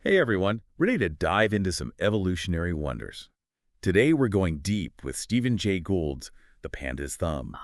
Hey everyone, ready to dive into some evolutionary wonders. Today we're going deep with Stephen Jay Gould's The Panda's Thumb.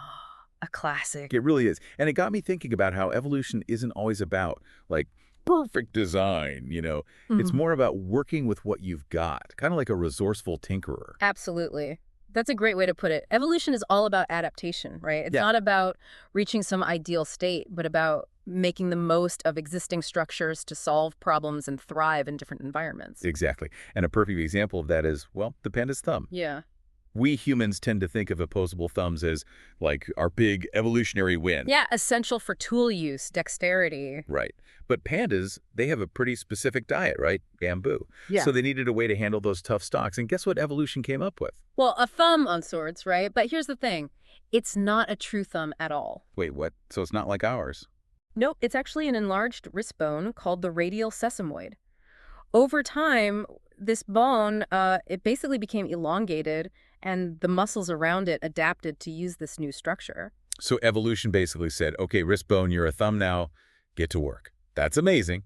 A classic. It really is. And it got me thinking about how evolution isn't always about, like, perfect design. It's Mhm. more about working with what you've got, kind of like a resourceful tinkerer. Absolutely. That's a great way to put it. Evolution is all about adaptation, right? It's Yeah, not about reaching some ideal state, but about making the most of existing structures to solve problems and thrive in different environments. exactly. And a perfect example of that is, well, the panda's thumb. Yeah. We humans tend to think of opposable thumbs as, like, our big evolutionary win. Yeah, essential for tool use, dexterity. Right. But pandas, they have a pretty specific diet, right? Bamboo. Yeah. So they needed a way to handle those tough stalks. And guess what evolution came up with? Well, a thumb on sorts, right? But here's the thing. It's not a true thumb at all. Wait, what? So it's not like ours. Nope, it's actually an enlarged wrist bone called the radial sesamoid. Over time, this bone, it basically became elongated, and the muscles around it adapted to use this new structure. So evolution basically said, okay, wrist bone, you're a thumb now, get to work. That's amazing.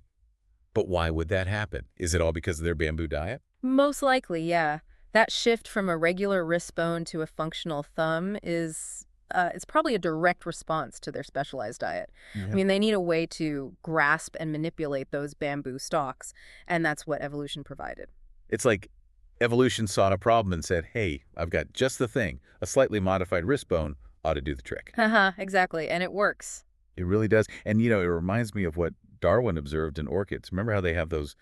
But why would that happen? Is it all because of their bamboo diet? Most likely, yeah. That shift from a regular wrist bone to a functional thumb it's probably a direct response to their specialized diet. I Yeah. mean, they need a way to grasp and manipulate those bamboo stalks, and that's what evolution provided. It's like evolution saw a problem and said, hey, I've got just the thing. A slightly modified wrist bone ought to do the trick. Haha, exactly, and it works. It really does. And, it reminds me of what Darwin observed in orchids. Remember how they have those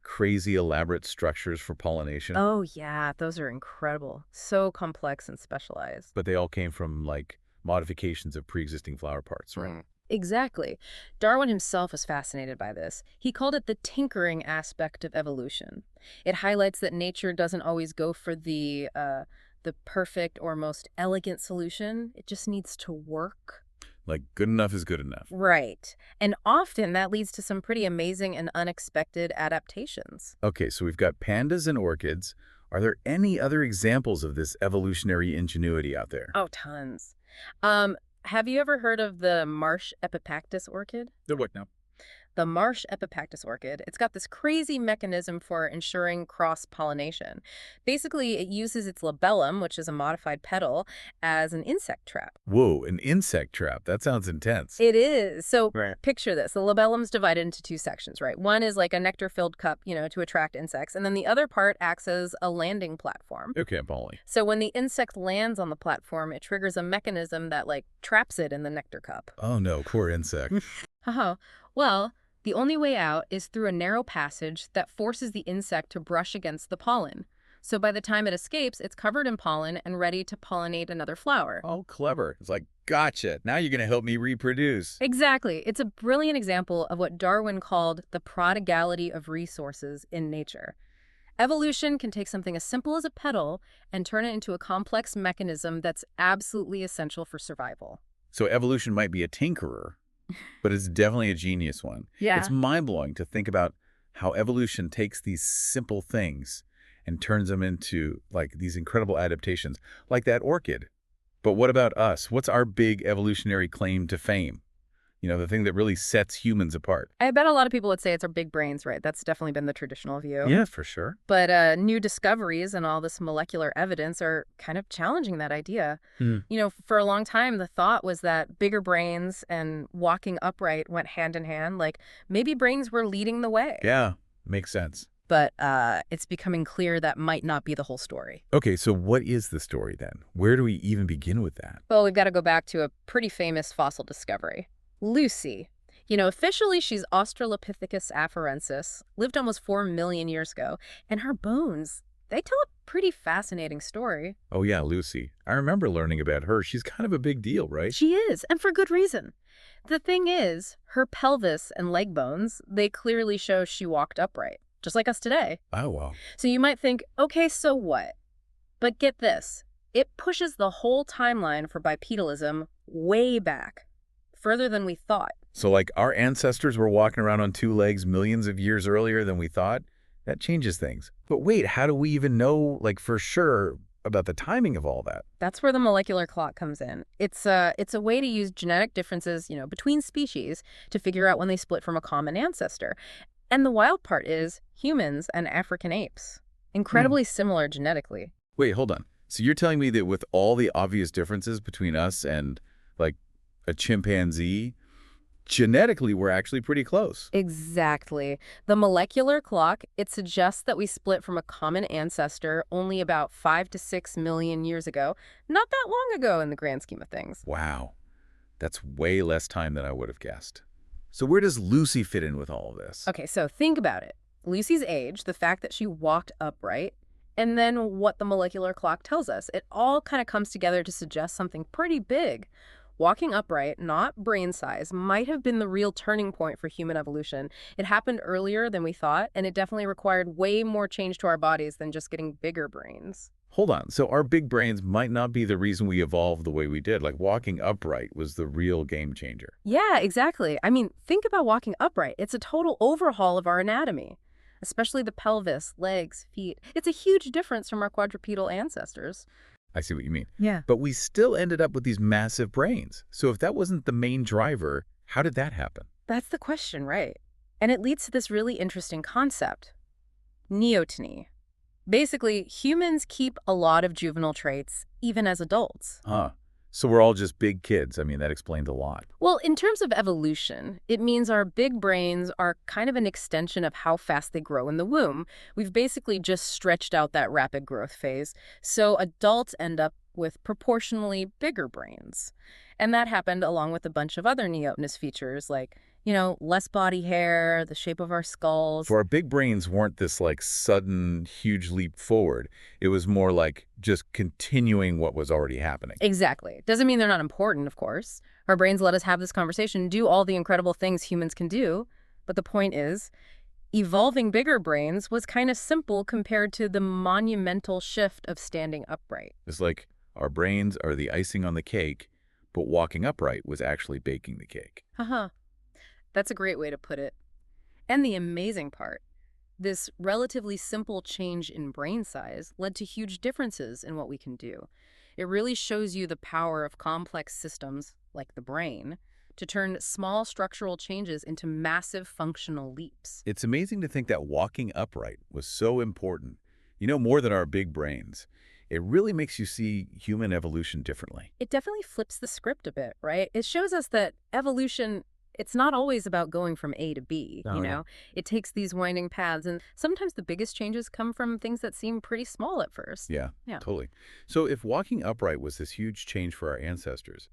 crazy elaborate structures for pollination? Oh, yeah, those are incredible. So complex and specialized. But they all came from, like, modifications of pre-existing flower parts, right? Exactly. Darwin himself was fascinated by this. He called it the tinkering aspect of evolution. It highlights that nature doesn't always go for the perfect or most elegant solution. It just needs to work. Like, good enough is good enough. Right. And often that leads to some pretty amazing and unexpected adaptations. Okay, so we've got pandas and orchids. Are there any other examples of this evolutionary ingenuity out there? Oh, tons. Have you ever heard of the marsh epipactis orchid? They're what now? The marsh epipactis orchid, it's got this crazy mechanism for ensuring cross-pollination. Basically, it uses its labellum, which is a modified petal, as an insect trap. Whoa, an insect trap. That sounds intense. It is. So Right. picture this. The labellum's divided into two sections, right? One is like a nectar-filled cup, to attract insects, and then the other part acts as a landing platform. Okay, Polly. So when the insect lands on the platform, it triggers a mechanism that, like, traps it in the nectar cup. Oh no, poor insect. Haha. Well, the only way out is through a narrow passage that forces the insect to brush against the pollen. So by the time it escapes, it's covered in pollen and ready to pollinate another flower. Oh, clever. It's like, gotcha. Now you're going to help me reproduce. Exactly. It's a brilliant example of what Darwin called the prodigality of resources in nature. Evolution can take something as simple as a petal and turn it into a complex mechanism that's absolutely essential for survival. So evolution might be a tinkerer, but it's definitely a genius one. Yeah. It's mind-blowing to think about how evolution takes these simple things and turns them into, like, these incredible adaptations, like that orchid. But what about us? What's our big evolutionary claim to fame? The thing that really sets humans apart. I bet a lot of people would say it's our big brains, right? That's definitely been the traditional view. Yeah, for sure. But new discoveries and all this molecular evidence are kind of challenging that idea. Hmm. For a long time, the thought was that bigger brains and walking upright went hand in hand. Like, maybe brains were leading the way. Yeah, makes sense. But it's becoming clear that might not be the whole story. Okay, so what is the story then? Where do we even begin with that? Well, we've got to go back to a pretty famous fossil discovery. Lucy. Officially she's Australopithecus afarensis, lived almost 4 million years ago, and her bones, they tell a pretty fascinating story. Oh yeah, Lucy. I remember learning about her. She's kind of a big deal, right? She is, and for good reason. The thing is, her pelvis and leg bones, they clearly show she walked upright, just like us today. Oh, wow. So you might think, okay, so what? But get this, it pushes the whole timeline for bipedalism way back, further than we thought. So, like, our ancestors were walking around on two legs millions of years earlier than we thought? That changes things. But wait, how do we even know, like, for sure about the timing of all that? That's where the molecular clock comes in. It's a way to use genetic differences, between species to figure out when they split from a common ancestor. And the wild part is humans and African apes. Incredibly similar genetically. Wait, hold on. So you're telling me that with all the obvious differences between us and, like, a chimpanzee, genetically we're actually pretty close? Exactly. The molecular clock, it suggests that we split from a common ancestor only about 5 to 6 million years ago. Not that long ago in the grand scheme of things. Wow. That's way less time than I would have guessed. So where does Lucy fit in with all of this? Okay, so think about it. Lucy's age, the fact that she walked upright, and then what the molecular clock tells us. It all kind of comes together to suggest something pretty big. Walking upright, not brain size, might have been the real turning point for human evolution. It happened earlier than we thought, and it definitely required way more change to our bodies than just getting bigger brains. Hold on. So our big brains might not be the reason we evolved the way we did. Like walking upright was the real game changer. Yeah, exactly. I mean, think about walking upright. It's a total overhaul of our anatomy, especially the pelvis, legs, feet. It's a huge difference from our quadrupedal ancestors. I see what you mean. Yeah. But we still ended up with these massive brains. So if that wasn't the main driver, how did that happen? That's the question, right? And it leads to this really interesting concept, neoteny. Basically, humans keep a lot of juvenile traits, even as adults. Huh. So we're all just big kids. I mean, that explains a lot. Well, in terms of evolution, it means our big brains are kind of an extension of how fast they grow in the womb. We've basically just stretched out that rapid growth phase, so adults end up with proportionally bigger brains. And that happened along with a bunch of other neotenous features like, less body hair, the shape of our skulls. So our big brains weren't this like sudden, huge leap forward. It was more like just continuing what was already happening. Exactly. Doesn't mean they're not important, of course. Our brains let us have this conversation, do all the incredible things humans can do. But the point is, evolving bigger brains was kind of simple compared to the monumental shift of standing upright. It's like our brains are the icing on the cake, but walking upright was actually baking the cake. Haha. That's a great way to put it. And the amazing part, this relatively simple change in brain size led to huge differences in what we can do. It really shows you the power of complex systems, like the brain, to turn small structural changes into massive functional leaps. It's amazing to think that walking upright was so important, more than our big brains. It really makes you see human evolution differently. It definitely flips the script a bit, right? It shows us that evolution, it's not always about going from A to B, Oh, yeah. It takes these winding paths, and sometimes the biggest changes come from things that seem pretty small at first. Yeah, Yeah. totally. So if walking upright was this huge change for our ancestors,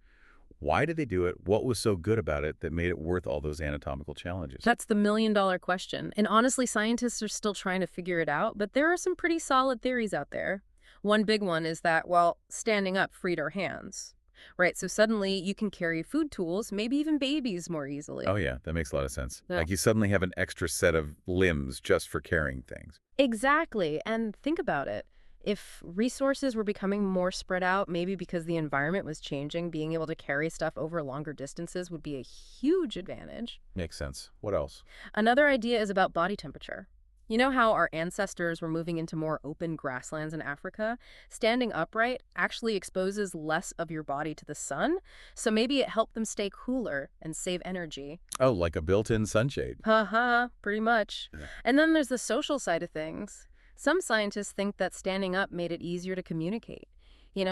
why did they do it? What was so good about it that made it worth all those anatomical challenges? That's the million-dollar question. And honestly, scientists are still trying to figure it out, but there are some pretty solid theories out there. One big one is that, well, standing up freed our hands, right? So suddenly you can carry food tools, maybe even babies more easily. Oh, yeah, that makes a lot of sense. Yeah. Like you suddenly have an extra set of limbs just for carrying things. Exactly. And think about it. If resources were becoming more spread out, maybe because the environment was changing, being able to carry stuff over longer distances would be a huge advantage. Makes sense. What else? Another idea is about body temperature. You know how our ancestors were moving into more open grasslands in Africa? Standing upright actually exposes less of your body to the sun, so maybe it helped them stay cooler and save energy. Oh, like a built-in sunshade. Haha, pretty much. Yeah. And then there's the social side of things. Some scientists think that standing up made it easier to communicate.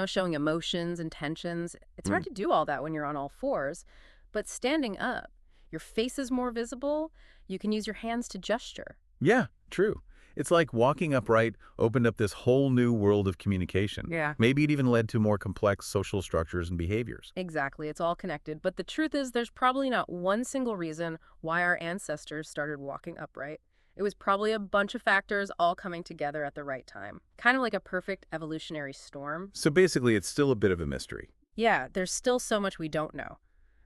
Showing emotions and tensions. It's hard to do all that when you're on all fours. But standing up, your face is more visible. You can use your hands to gesture. Yeah, true. It's like walking upright opened up this whole new world of communication. Yeah. Maybe it even led to more complex social structures and behaviors. Exactly, it's all connected. But the truth is there's probably not one single reason why our ancestors started walking upright. It was probably a bunch of factors all coming together at the right time. Kind of like a perfect evolutionary storm. So basically, it's still a bit of a mystery. Yeah, there's still so much we don't know.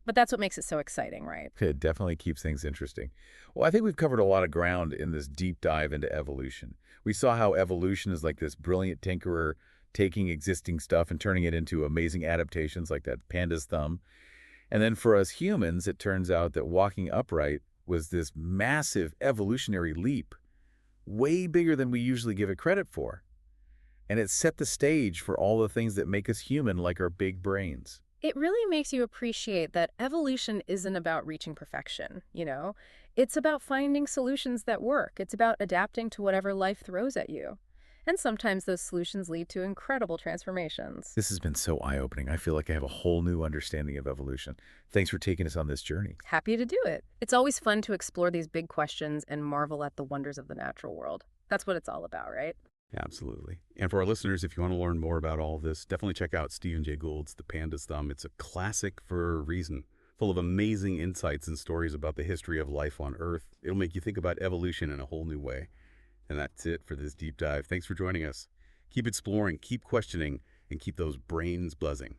But that's what makes it so exciting, right? It definitely keeps things interesting. Well, I think we've covered a lot of ground in this deep dive into evolution. We saw how evolution is like this brilliant tinkerer taking existing stuff and turning it into amazing adaptations like that panda's thumb. And then for us humans, it turns out that walking upright was this massive evolutionary leap, way bigger than we usually give it credit for. And it set the stage for all the things that make us human, like our big brains. It really makes you appreciate that evolution isn't about reaching perfection, It's about finding solutions that work. It's about adapting to whatever life throws at you. And sometimes those solutions lead to incredible transformations. This has been so eye-opening. I feel like I have a whole new understanding of evolution. Thanks for taking us on this journey. Happy to do it. It's always fun to explore these big questions and marvel at the wonders of the natural world. That's what it's all about, right? Absolutely. And for our listeners, if you want to learn more about all of this, definitely check out Stephen Jay Gould's The Panda's Thumb. It's a classic for a reason, full of amazing insights and stories about the history of life on Earth. It'll make you think about evolution in a whole new way. And that's it for this deep dive. Thanks for joining us. Keep exploring, keep questioning, and keep those brains buzzing.